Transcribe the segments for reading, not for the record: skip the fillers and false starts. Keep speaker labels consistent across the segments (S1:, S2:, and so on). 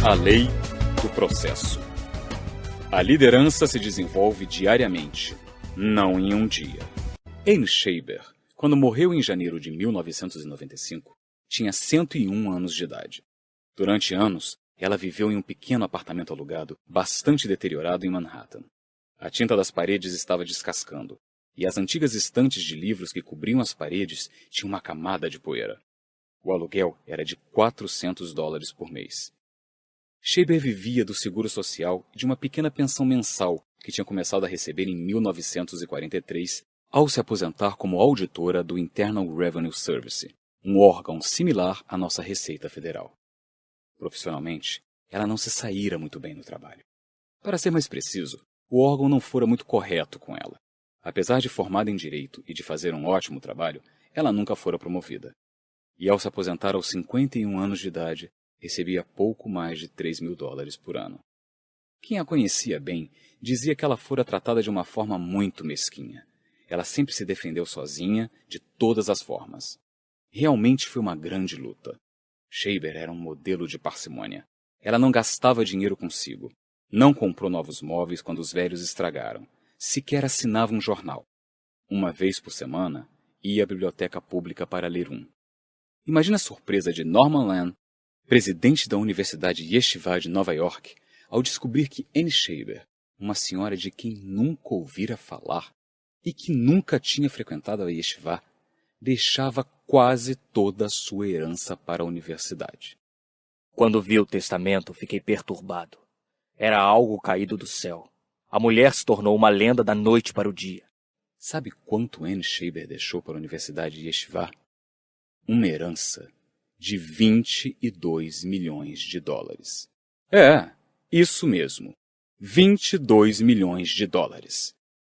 S1: A lei do processo. A liderança se desenvolve diariamente, não em um dia. Anne Shaber, quando morreu em janeiro de 1995, tinha 101 anos de idade. Durante anos, ela viveu em um pequeno apartamento alugado, bastante deteriorado em Manhattan. A tinta das paredes estava descascando, e as antigas estantes de livros que cobriam as paredes tinham uma camada de poeira. O aluguel era de $400 por mês. Shaber vivia do seguro social e de uma pequena pensão mensal que tinha começado a receber em 1943 ao se aposentar como auditora do Internal Revenue Service, um órgão similar à nossa Receita Federal. Profissionalmente, ela não se saíra muito bem no trabalho. Para ser mais preciso, o órgão não fora muito correto com ela. Apesar de formada em Direito e de fazer um ótimo trabalho, ela nunca fora promovida. E ao se aposentar aos 51 anos de idade, recebia pouco mais de $3.000 por ano. Quem a conhecia bem dizia que ela fora tratada de uma forma muito mesquinha. Ela sempre se defendeu sozinha, de todas as formas. Realmente foi uma grande luta. Shaber era um modelo de parcimônia. Ela não gastava dinheiro consigo. Não comprou novos móveis quando os velhos estragaram. Sequer assinava um jornal. Uma vez por semana, ia à biblioteca pública para ler um. Imagina a surpresa de Norman Land, presidente da Universidade Yeshiva de Nova York, ao descobrir que Anne Shaber, uma senhora de quem nunca ouvira falar e que nunca tinha frequentado a Yeshiva, deixava quase toda a sua herança para a universidade.
S2: Quando vi o testamento, fiquei perturbado. Era algo caído do céu. A mulher se tornou uma lenda da noite para o dia.
S1: Sabe quanto Anne Shaber deixou para a Universidade Yeshiva? Uma herança de $22 milhões. É, isso mesmo, $22 milhões.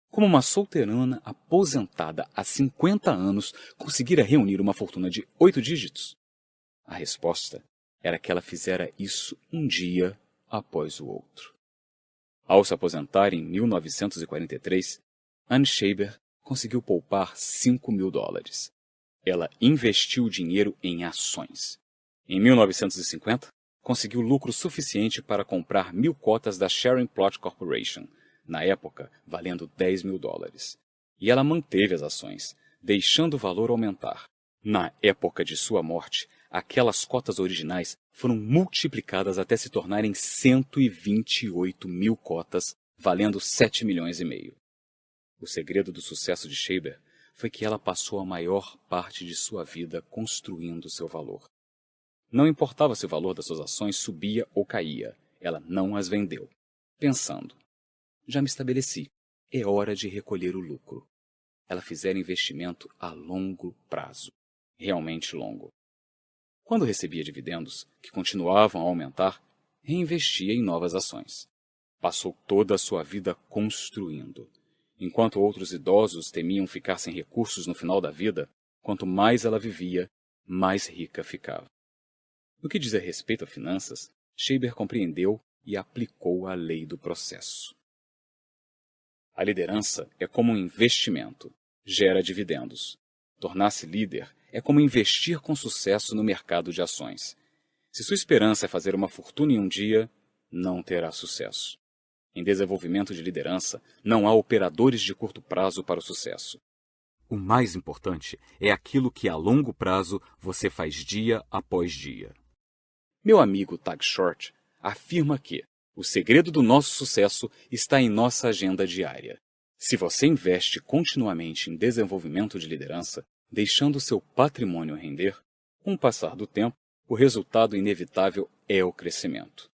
S1: Como uma solteirana aposentada há 50 anos conseguira reunir uma fortuna de 8 dígitos? A resposta era que ela fizera isso um dia após o outro. Ao se aposentar em 1943, Anne Shaber conseguiu poupar $5.000. Ela investiu o dinheiro em ações. Em 1950, conseguiu lucro suficiente para comprar 1.000 cotas da Sharing Plot Corporation, na época valendo $10.000. E ela manteve as ações, deixando o valor aumentar. Na época de sua morte, aquelas cotas originais foram multiplicadas até se tornarem 128.000 cotas, valendo $7,5 milhões. O segredo do sucesso de Shaber foi que ela passou a maior parte de sua vida construindo seu valor. Não importava se o valor das suas ações subia ou caía, ela não as vendeu, pensando: já me estabeleci, é hora de recolher o lucro. Ela fizera investimento a longo prazo, realmente longo. Quando recebia dividendos, que continuavam a aumentar, reinvestia em novas ações. Passou toda a sua vida construindo. Enquanto outros idosos temiam ficar sem recursos no final da vida, quanto mais ela vivia, mais rica ficava. No que diz a respeito a finanças, Shaber compreendeu e aplicou a lei do processo. A liderança é como um investimento, gera dividendos. Tornar-se líder é como investir com sucesso no mercado de ações. Se sua esperança é fazer uma fortuna em um dia, não terá sucesso. Em desenvolvimento de liderança, não há operadores de curto prazo para o sucesso. O mais importante é aquilo que a longo prazo você faz dia após dia. Meu amigo Tag Short afirma que o segredo do nosso sucesso está em nossa agenda diária. Se você investe continuamente em desenvolvimento de liderança, deixando seu patrimônio render, com o passar do tempo, o resultado inevitável é o crescimento.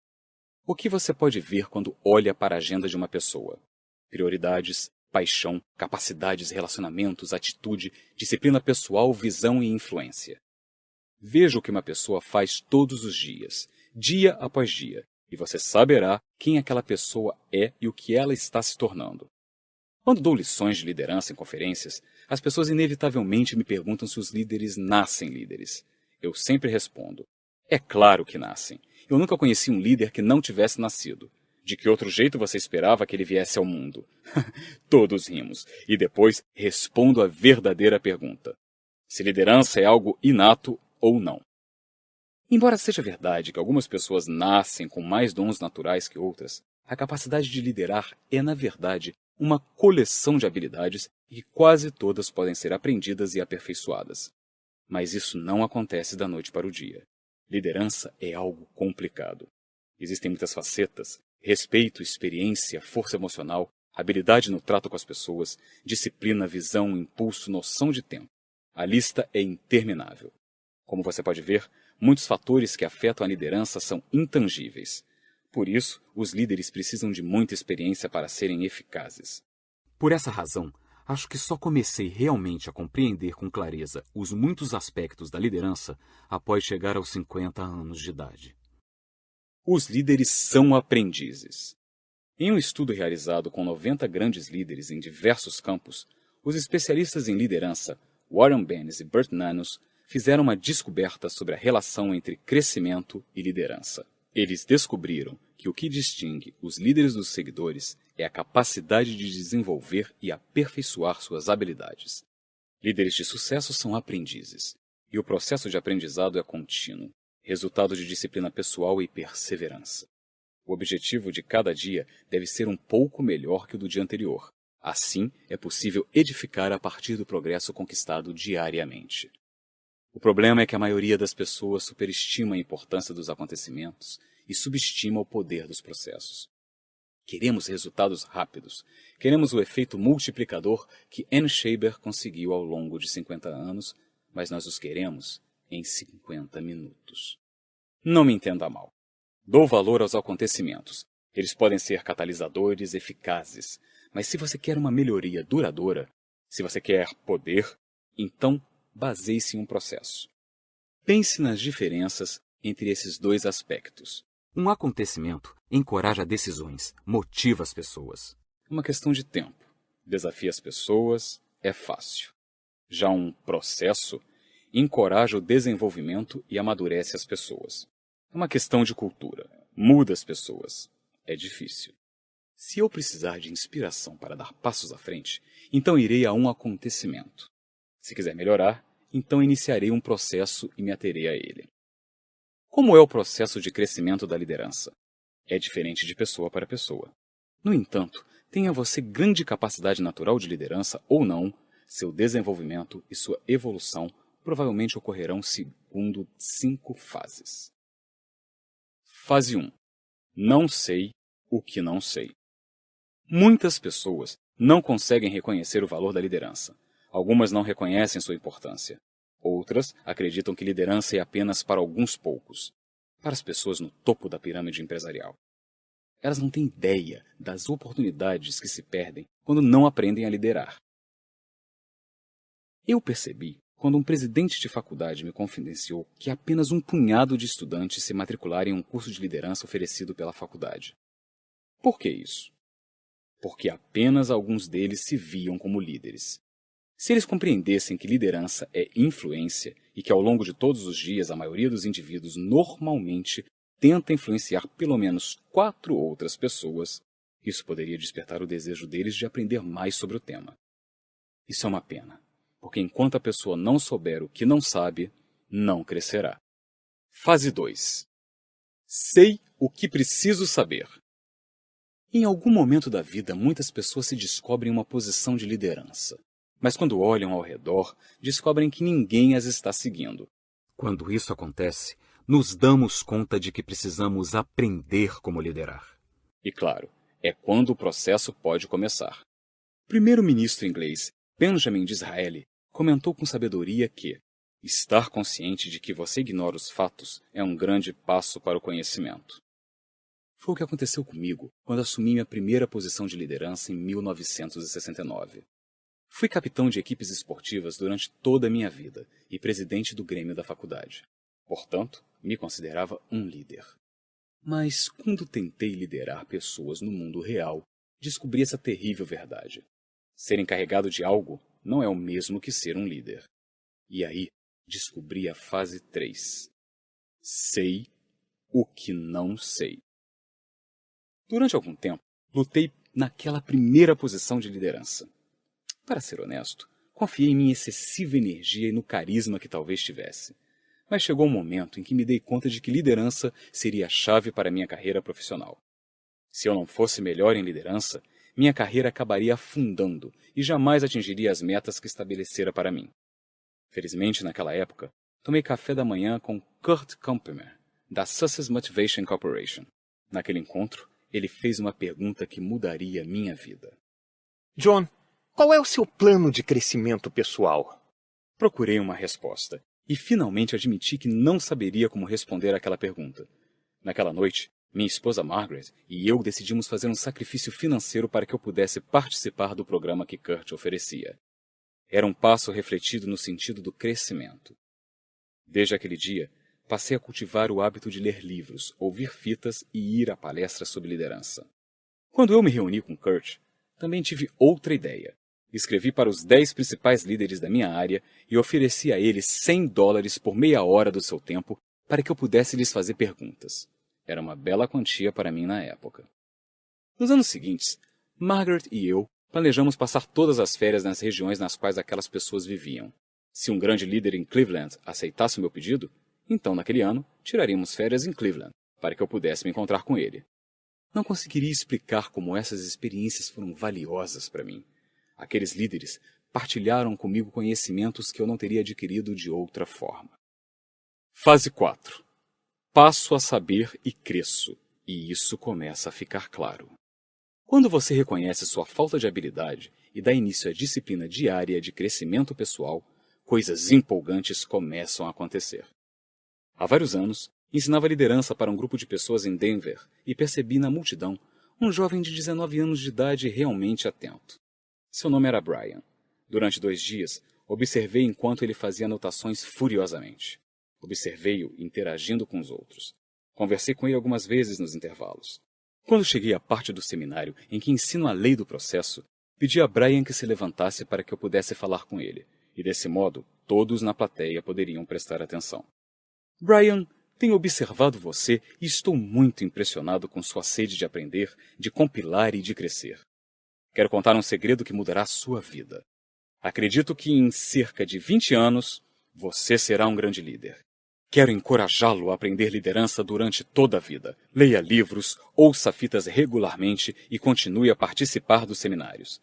S1: O que você pode ver quando olha para a agenda de uma pessoa? Prioridades, paixão, capacidades, relacionamentos, atitude, disciplina pessoal, visão e influência. Veja o que uma pessoa faz todos os dias, dia após dia, e você saberá quem aquela pessoa é e o que ela está se tornando. Quando dou lições de liderança em conferências, as pessoas inevitavelmente me perguntam se os líderes nascem líderes. Eu sempre respondo: é claro que nascem. Eu nunca conheci um líder que não tivesse nascido. De que outro jeito você esperava que ele viesse ao mundo? Todos rimos. E depois respondo a verdadeira pergunta: se liderança é algo inato ou não. Embora seja verdade que algumas pessoas nascem com mais dons naturais que outras, a capacidade de liderar é, na verdade, uma coleção de habilidades e quase todas podem ser aprendidas e aperfeiçoadas. Mas isso não acontece da noite para o dia. Liderança é algo complicado. Existem muitas facetas: respeito, experiência, força emocional, habilidade no trato com as pessoas, disciplina, visão, impulso, noção de tempo. A lista é interminável. Como você pode ver, muitos fatores que afetam a liderança são intangíveis. Por isso, os líderes precisam de muita experiência para serem eficazes. Por essa razão, acho que só comecei realmente a compreender com clareza os muitos aspectos da liderança após chegar aos 50 anos de idade. Os líderes são aprendizes. Em um estudo realizado com 90 grandes líderes em diversos campos, os especialistas em liderança, Warren Bennis e Burt Nanos, fizeram uma descoberta sobre a relação entre crescimento e liderança. Eles descobriram que o que distingue os líderes dos seguidores é a capacidade de desenvolver e aperfeiçoar suas habilidades. Líderes de sucesso são aprendizes, e o processo de aprendizado é contínuo, resultado de disciplina pessoal e perseverança. O objetivo de cada dia deve ser um pouco melhor que o do dia anterior. Assim, é possível edificar a partir do progresso conquistado diariamente. O problema é que a maioria das pessoas superestima a importância dos acontecimentos e subestima o poder dos processos. Queremos resultados rápidos. Queremos o efeito multiplicador que Ann Shaber conseguiu ao longo de 50 anos, mas nós os queremos em 50 minutos. Não me entenda mal. Dou valor aos acontecimentos. Eles podem ser catalisadores eficazes, mas se você quer uma melhoria duradoura, se você quer poder, então baseie-se em um processo. Pense nas diferenças entre esses dois aspectos. Um acontecimento encoraja decisões, motiva as pessoas. É uma questão de tempo. Desafia as pessoas, é fácil. Já um processo encoraja o desenvolvimento e amadurece as pessoas. É uma questão de cultura. Muda as pessoas. É difícil. Se eu precisar de inspiração para dar passos à frente, então irei a um acontecimento. Se quiser melhorar, então iniciarei um processo e me aterei a ele. Como é o processo de crescimento da liderança? É diferente de pessoa para pessoa. No entanto, tenha você grande capacidade natural de liderança ou não, seu desenvolvimento e sua evolução provavelmente ocorrerão segundo 5 fases. Fase 1. Não sei o que não sei. Muitas pessoas não conseguem reconhecer o valor da liderança. Algumas não reconhecem sua importância. Outras acreditam que liderança é apenas para alguns poucos, para as pessoas no topo da pirâmide empresarial. Elas não têm ideia das oportunidades que se perdem quando não aprendem a liderar. Eu percebi quando um presidente de faculdade me confidenciou que apenas um punhado de estudantes se matricularam em um curso de liderança oferecido pela faculdade. Por que isso? Porque apenas alguns deles se viam como líderes. Se eles compreendessem que liderança é influência e que ao longo de todos os dias a maioria dos indivíduos normalmente tenta influenciar pelo menos 4 outras pessoas, isso poderia despertar o desejo deles de aprender mais sobre o tema. Isso é uma pena, porque enquanto a pessoa não souber o que não sabe, não crescerá. Fase 2. Sei o que preciso saber. Em algum momento da vida, muitas pessoas se descobrem em uma posição de liderança. Mas quando olham ao redor, descobrem que ninguém as está seguindo. Quando isso acontece, nos damos conta de que precisamos aprender como liderar. E claro, é quando o processo pode começar. O primeiro-ministro inglês, Benjamin Disraeli, comentou com sabedoria que estar consciente de que você ignora os fatos é um grande passo para o conhecimento. Foi o que aconteceu comigo quando assumi minha primeira posição de liderança em 1969. Fui capitão de equipes esportivas durante toda a minha vida e presidente do grêmio da faculdade. Portanto, me considerava um líder. Mas quando tentei liderar pessoas no mundo real, descobri essa terrível verdade. Ser encarregado de algo não é o mesmo que ser um líder. E aí, descobri a fase 3. Sei o que não sei. Durante algum tempo, lutei naquela primeira posição de liderança. Para ser honesto, confiei em minha excessiva energia e no carisma que talvez tivesse. Mas chegou um momento em que me dei conta de que liderança seria a chave para minha carreira profissional. Se eu não fosse melhor em liderança, minha carreira acabaria afundando e jamais atingiria as metas que estabelecera para mim. Felizmente, naquela época, tomei café da manhã com Kurt Kompemer, da Success Motivation Corporation. Naquele encontro, ele fez uma pergunta que mudaria minha vida.
S3: John, qual é o seu plano de crescimento pessoal?
S1: Procurei uma resposta e finalmente admiti que não saberia como responder àquela pergunta. Naquela noite, minha esposa Margaret e eu decidimos fazer um sacrifício financeiro para que eu pudesse participar do programa que Kurt oferecia. Era um passo refletido no sentido do crescimento. Desde aquele dia, passei a cultivar o hábito de ler livros, ouvir fitas e ir a palestras sobre liderança. Quando eu me reuni com Kurt, também tive outra ideia. Escrevi para os 10 principais líderes da minha área e ofereci a eles $100 por meia hora do seu tempo para que eu pudesse lhes fazer perguntas. Era uma bela quantia para mim na época. Nos anos seguintes, Margaret e eu planejamos passar todas as férias nas regiões nas quais aquelas pessoas viviam. Se um grande líder em Cleveland aceitasse o meu pedido, então naquele ano tiraríamos férias em Cleveland, para que eu pudesse me encontrar com ele. Não conseguiria explicar como essas experiências foram valiosas para mim. Aqueles líderes partilharam comigo conhecimentos que eu não teria adquirido de outra forma. Fase 4. Passo a saber e cresço, e isso começa a ficar claro. Quando você reconhece sua falta de habilidade e dá início à disciplina diária de crescimento pessoal, coisas empolgantes começam a acontecer. Há vários anos, ensinava liderança para um grupo de pessoas em Denver e percebi na multidão um jovem de 19 anos de idade realmente atento. Seu nome era Brian. Durante 2 dias, observei enquanto ele fazia anotações furiosamente. Observei-o interagindo com os outros. Conversei com ele algumas vezes nos intervalos. Quando cheguei à parte do seminário em que ensino a lei do processo, pedi a Brian que se levantasse para que eu pudesse falar com ele, e desse modo todos na plateia poderiam prestar atenção. Brian, tenho observado você e estou muito impressionado com sua sede de aprender, de compilar e de crescer. Quero contar um segredo que mudará sua vida. Acredito que em cerca de 20 anos, você será um grande líder. Quero encorajá-lo a aprender liderança durante toda a vida. Leia livros, ouça fitas regularmente e continue a participar dos seminários.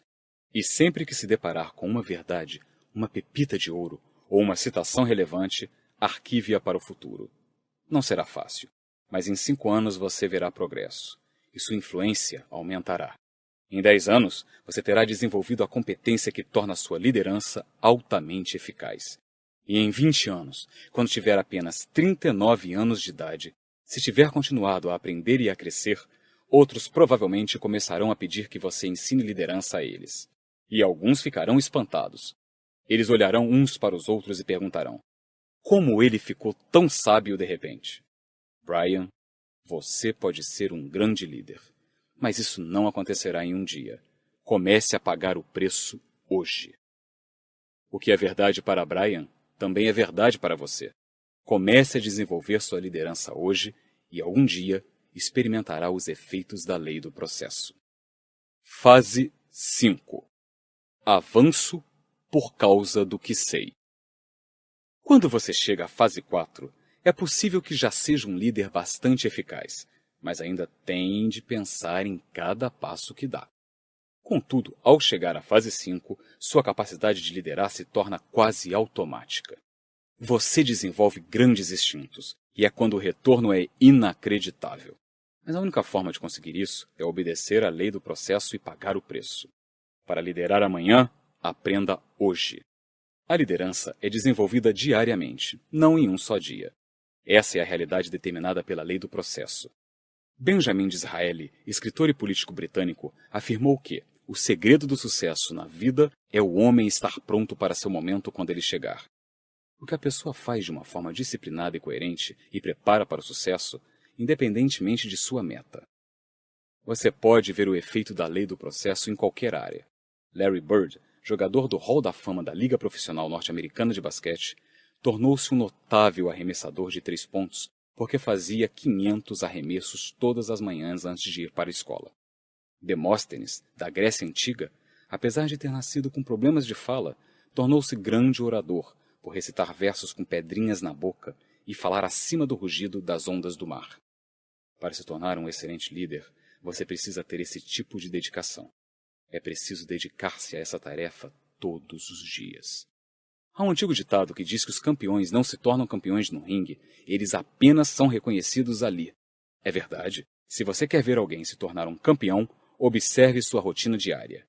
S1: E sempre que se deparar com uma verdade, uma pepita de ouro ou uma citação relevante, arquive-a para o futuro. Não será fácil, mas em 5 anos você verá progresso e sua influência aumentará. Em 10 anos, você terá desenvolvido a competência que torna sua liderança altamente eficaz. E em 20 anos, quando tiver apenas 39 anos de idade, se tiver continuado a aprender e a crescer, outros provavelmente começarão a pedir que você ensine liderança a eles. E alguns ficarão espantados. Eles olharão uns para os outros e perguntarão: como ele ficou tão sábio de repente? Brian, você pode ser um grande líder, mas isso não acontecerá em um dia. Comece a pagar o preço hoje. O que é verdade para Brian também é verdade para você. Comece a desenvolver sua liderança hoje e algum dia experimentará os efeitos da lei do processo. Fase 5. Avanço por causa do que sei. Quando você chega à fase 4, é possível que já seja um líder bastante eficaz, mas ainda tem de pensar em cada passo que dá. Contudo, ao chegar à fase 5, sua capacidade de liderar se torna quase automática. Você desenvolve grandes instintos, e é quando o retorno é inacreditável. Mas a única forma de conseguir isso é obedecer à lei do processo e pagar o preço. Para liderar amanhã, aprenda hoje. A liderança é desenvolvida diariamente, não em um só dia. Essa é a realidade determinada pela lei do processo. Benjamin Disraeli, escritor e político britânico, afirmou que o segredo do sucesso na vida é o homem estar pronto para seu momento quando ele chegar. O que a pessoa faz de uma forma disciplinada e coerente e prepara para o sucesso, independentemente de sua meta. Você pode ver o efeito da lei do processo em qualquer área. Larry Bird, jogador do Hall da Fama da Liga Profissional Norte-Americana de Basquete, tornou-se um notável arremessador de 3 pontos porque fazia 500 arremessos todas as manhãs antes de ir para a escola. Demóstenes, da Grécia Antiga, apesar de ter nascido com problemas de fala, tornou-se grande orador por recitar versos com pedrinhas na boca e falar acima do rugido das ondas do mar. Para se tornar um excelente líder, você precisa ter esse tipo de dedicação. É preciso dedicar-se a essa tarefa todos os dias. Há um antigo ditado que diz que os campeões não se tornam campeões no ringue, eles apenas são reconhecidos ali. É verdade. Se você quer ver alguém se tornar um campeão, observe sua rotina diária.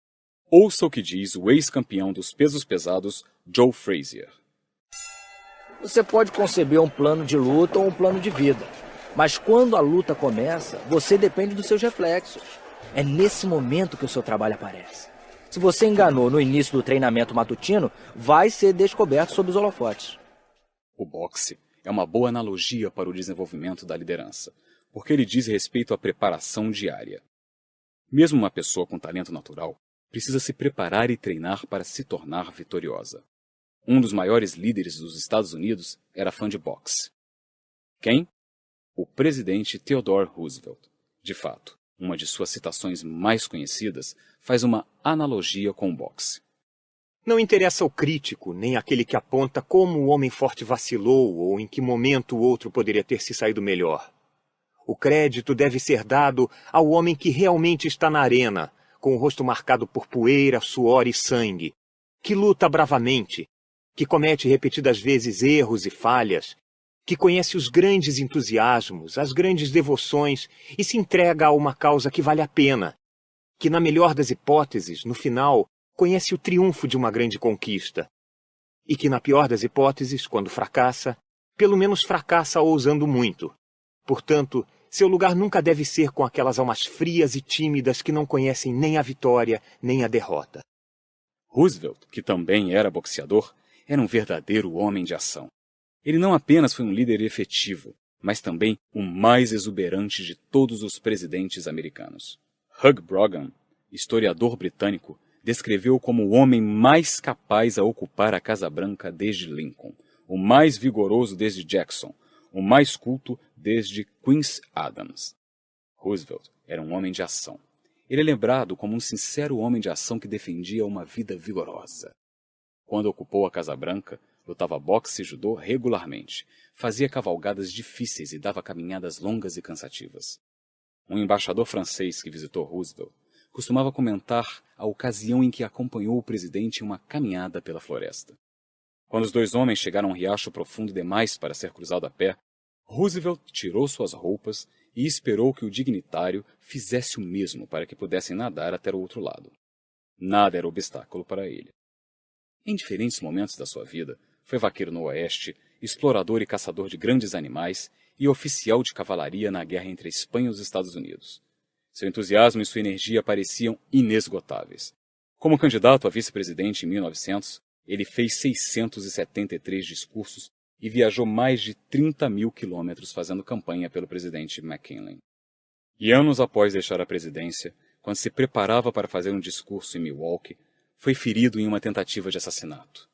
S1: Ouça o que diz o ex-campeão dos pesos pesados, Joe Frazier.
S2: Você pode conceber um plano de luta ou um plano de vida. Mas quando a luta começa, você depende dos seus reflexos. É nesse momento que o seu trabalho aparece. Se você enganou no início do treinamento matutino, vai ser descoberto sob os holofotes.
S1: O boxe é uma boa analogia para o desenvolvimento da liderança, porque ele diz respeito à preparação diária. Mesmo uma pessoa com talento natural precisa se preparar e treinar para se tornar vitoriosa. Um dos maiores líderes dos Estados Unidos era fã de boxe. Quem? O presidente Theodore Roosevelt. De fato, uma de suas citações mais conhecidas faz uma analogia com o boxe.
S3: Não interessa ao crítico, nem aquele que aponta como o homem forte vacilou ou em que momento o outro poderia ter se saído melhor. O crédito deve ser dado ao homem que realmente está na arena, com o rosto marcado por poeira, suor e sangue, que luta bravamente, que comete repetidas vezes erros e falhas, que conhece os grandes entusiasmos, as grandes devoções e se entrega a uma causa que vale a pena, que, na melhor das hipóteses, no final, conhece o triunfo de uma grande conquista, e que, na pior das hipóteses, quando fracassa, pelo menos fracassa ousando muito. Portanto, seu lugar nunca deve ser com aquelas almas frias e tímidas que não conhecem nem a vitória, nem a derrota.
S1: Roosevelt, que também era boxeador, era um verdadeiro homem de ação. Ele não apenas foi um líder efetivo, mas também o mais exuberante de todos os presidentes americanos. Hugh Brogan, historiador britânico, descreveu-o como o homem mais capaz a ocupar a Casa Branca desde Lincoln, o mais vigoroso desde Jackson, o mais culto desde Quincy Adams. Roosevelt era um homem de ação. Ele é lembrado como um sincero homem de ação que defendia uma vida vigorosa. Quando ocupou a Casa Branca, lutava boxe e judô regularmente, fazia cavalgadas difíceis e dava caminhadas longas e cansativas. Um embaixador francês que visitou Roosevelt costumava comentar a ocasião em que acompanhou o presidente em uma caminhada pela floresta. Quando os dois homens chegaram a um riacho profundo demais para ser cruzado a pé, Roosevelt tirou suas roupas e esperou que o dignitário fizesse o mesmo para que pudessem nadar até o outro lado. Nada era obstáculo para ele. Em diferentes momentos da sua vida, foi vaqueiro no Oeste, explorador e caçador de grandes animais e oficial de cavalaria na guerra entre a Espanha e os Estados Unidos. Seu entusiasmo e sua energia pareciam inesgotáveis. Como candidato a vice-presidente em 1900, ele fez 673 discursos e viajou mais de 30 mil quilômetros fazendo campanha pelo presidente McKinley. E anos após deixar a presidência, quando se preparava para fazer um discurso em Milwaukee, foi ferido em uma tentativa de assassinato.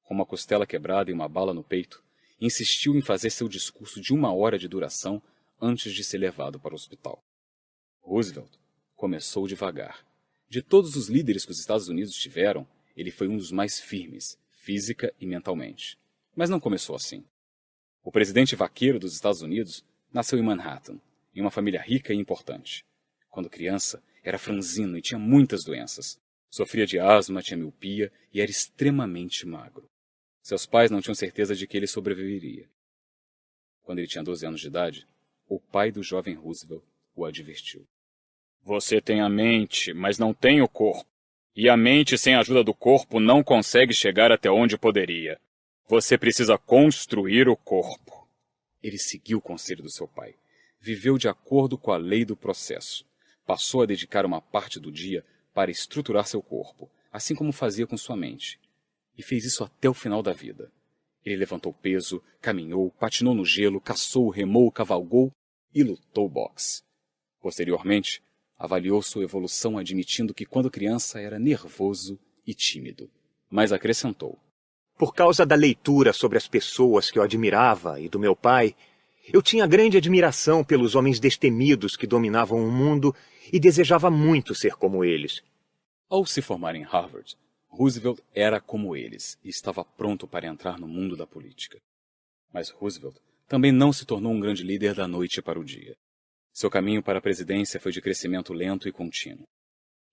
S1: Com uma costela quebrada e uma bala no peito, insistiu em fazer seu discurso de 1 hora de duração antes de ser levado para o hospital. Roosevelt começou devagar. De todos os líderes que os Estados Unidos tiveram, ele foi um dos mais firmes, física e mentalmente. Mas não começou assim. O presidente vaqueiro dos Estados Unidos nasceu em Manhattan, em uma família rica e importante. Quando criança, era franzino e tinha muitas doenças. Sofria de asma, tinha miopia e era extremamente magro. Seus pais não tinham certeza de que ele sobreviveria. Quando ele tinha 12 anos de idade, o pai do jovem Roosevelt o advertiu. Você tem a mente, mas não tem o corpo. E a mente sem a ajuda do corpo não consegue chegar até onde poderia. Você precisa construir o corpo. Ele seguiu o conselho do seu pai. Viveu de acordo com a lei do processo. Passou a dedicar uma parte do dia para estruturar seu corpo, assim como fazia com sua mente. E fez isso até o final da vida. Ele levantou peso, caminhou, patinou no gelo, caçou, remou, cavalgou e lutou boxe. Posteriormente, avaliou sua evolução admitindo que quando criança era nervoso e tímido. Mas acrescentou.
S3: Por causa da leitura sobre as pessoas que eu admirava e do meu pai, eu tinha grande admiração pelos homens destemidos que dominavam o mundo e desejava muito ser como eles.
S1: Ao se formar em Harvard, Roosevelt era como eles e estava pronto para entrar no mundo da política. Mas Roosevelt também não se tornou um grande líder da noite para o dia. Seu caminho para a presidência foi de crescimento lento e contínuo.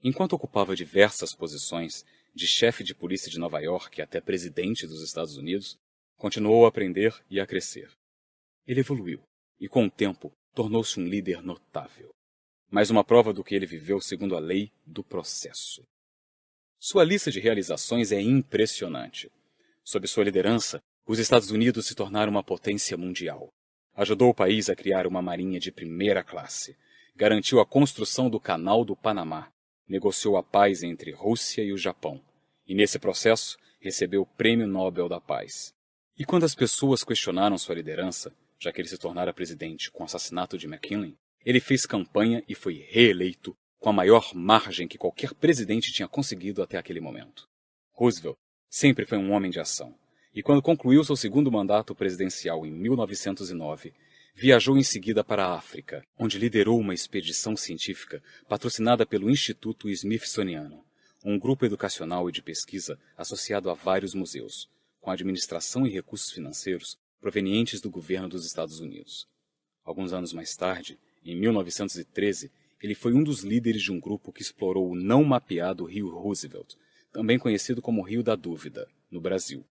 S1: Enquanto ocupava diversas posições, de chefe de polícia de Nova York até presidente dos Estados Unidos, continuou a aprender e a crescer. Ele evoluiu e, com o tempo, tornou-se um líder notável. Mais uma prova do que ele viveu segundo a lei do processo. Sua lista de realizações é impressionante. Sob sua liderança, os Estados Unidos se tornaram uma potência mundial. Ajudou o país a criar uma marinha de primeira classe. Garantiu a construção do Canal do Panamá. Negociou a paz entre Rússia e o Japão. E, nesse processo, recebeu o Prêmio Nobel da Paz. E quando as pessoas questionaram sua liderança, já que ele se tornara presidente com o assassinato de McKinley, ele fez campanha e foi reeleito com a maior margem que qualquer presidente tinha conseguido até aquele momento. Roosevelt sempre foi um homem de ação, e quando concluiu seu segundo mandato presidencial em 1909, viajou em seguida para a África, onde liderou uma expedição científica patrocinada pelo Instituto Smithsoniano, um grupo educacional e de pesquisa associado a vários museus, com administração e recursos financeiros provenientes do governo dos Estados Unidos. Alguns anos mais tarde, em 1913, ele foi um dos líderes de um grupo que explorou o não mapeado Rio Roosevelt, também conhecido como Rio da Dúvida, no Brasil.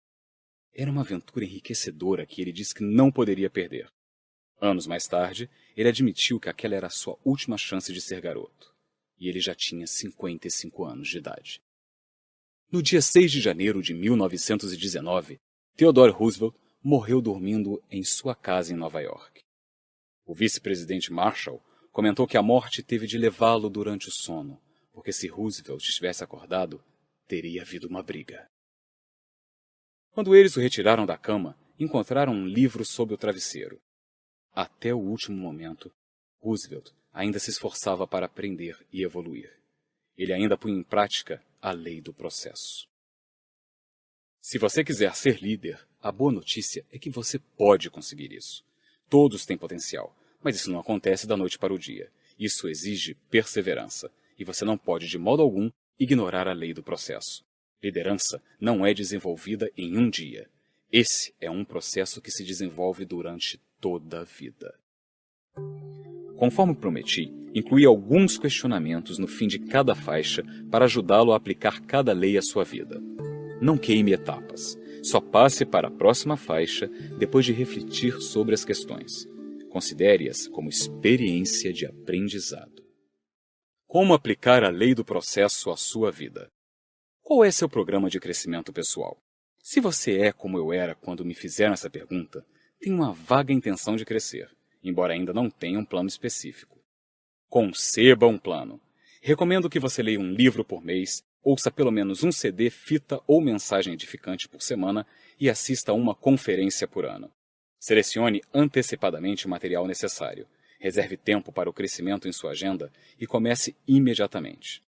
S1: Era uma aventura enriquecedora que ele disse que não poderia perder. Anos mais tarde, ele admitiu que aquela era a sua última chance de ser garoto. E ele já tinha 55 anos de idade. No dia 6 de janeiro de 1919, Theodore Roosevelt morreu dormindo em sua casa em Nova York. O vice-presidente Marshall comentou que a morte teve de levá-lo durante o sono, porque se Roosevelt estivesse acordado, teria havido uma briga. Quando eles o retiraram da cama, encontraram um livro sob o travesseiro. Até o último momento, Roosevelt ainda se esforçava para aprender e evoluir. Ele ainda punha em prática a lei do processo. Se você quiser ser líder, a boa notícia é que você pode conseguir isso. Todos têm potencial, mas isso não acontece da noite para o dia. Isso exige perseverança, e você não pode, de modo algum, ignorar a lei do processo. Liderança não é desenvolvida em um dia. Esse é um processo que se desenvolve durante toda a vida. Conforme prometi, incluí alguns questionamentos no fim de cada faixa para ajudá-lo a aplicar cada lei à sua vida. Não queime etapas. Só passe para a próxima faixa depois de refletir sobre as questões. Considere-as como experiência de aprendizado. Como aplicar a lei do processo à sua vida? Qual é seu programa de crescimento pessoal? Se você é como eu era quando me fizeram essa pergunta, tem uma vaga intenção de crescer, embora ainda não tenha um plano específico. Conceba um plano. Recomendo que você leia um livro por mês, ouça pelo menos um CD, fita ou mensagem edificante por semana e assista a uma conferência por ano. Selecione antecipadamente o material necessário. Reserve tempo para o crescimento em sua agenda e comece imediatamente.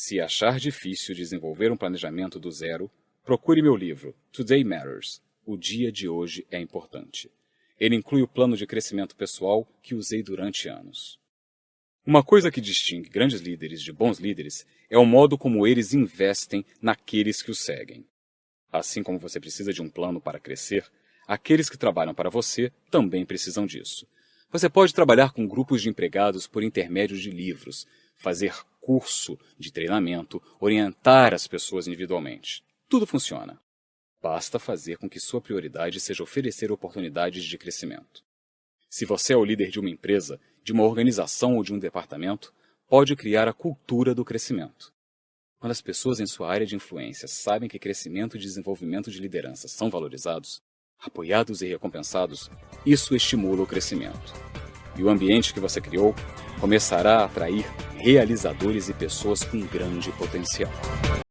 S1: Se achar difícil desenvolver um planejamento do zero, procure meu livro, Today Matters. O dia de hoje é importante. Ele inclui o plano de crescimento pessoal que usei durante anos. Uma coisa que distingue grandes líderes de bons líderes é o modo como eles investem naqueles que os seguem. Assim como você precisa de um plano para crescer, aqueles que trabalham para você também precisam disso. Você pode trabalhar com grupos de empregados por intermédio de livros, fazer curso de treinamento, orientar as pessoas individualmente. Tudo funciona. Basta fazer com que sua prioridade seja oferecer oportunidades de crescimento. Se você é o líder de uma empresa, de uma organização ou de um departamento, pode criar a cultura do crescimento. Quando as pessoas em sua área de influência sabem que crescimento e desenvolvimento de liderança são valorizados, apoiados e recompensados, isso estimula o crescimento. E o ambiente que você criou começará a atrair realizadores e pessoas com grande potencial.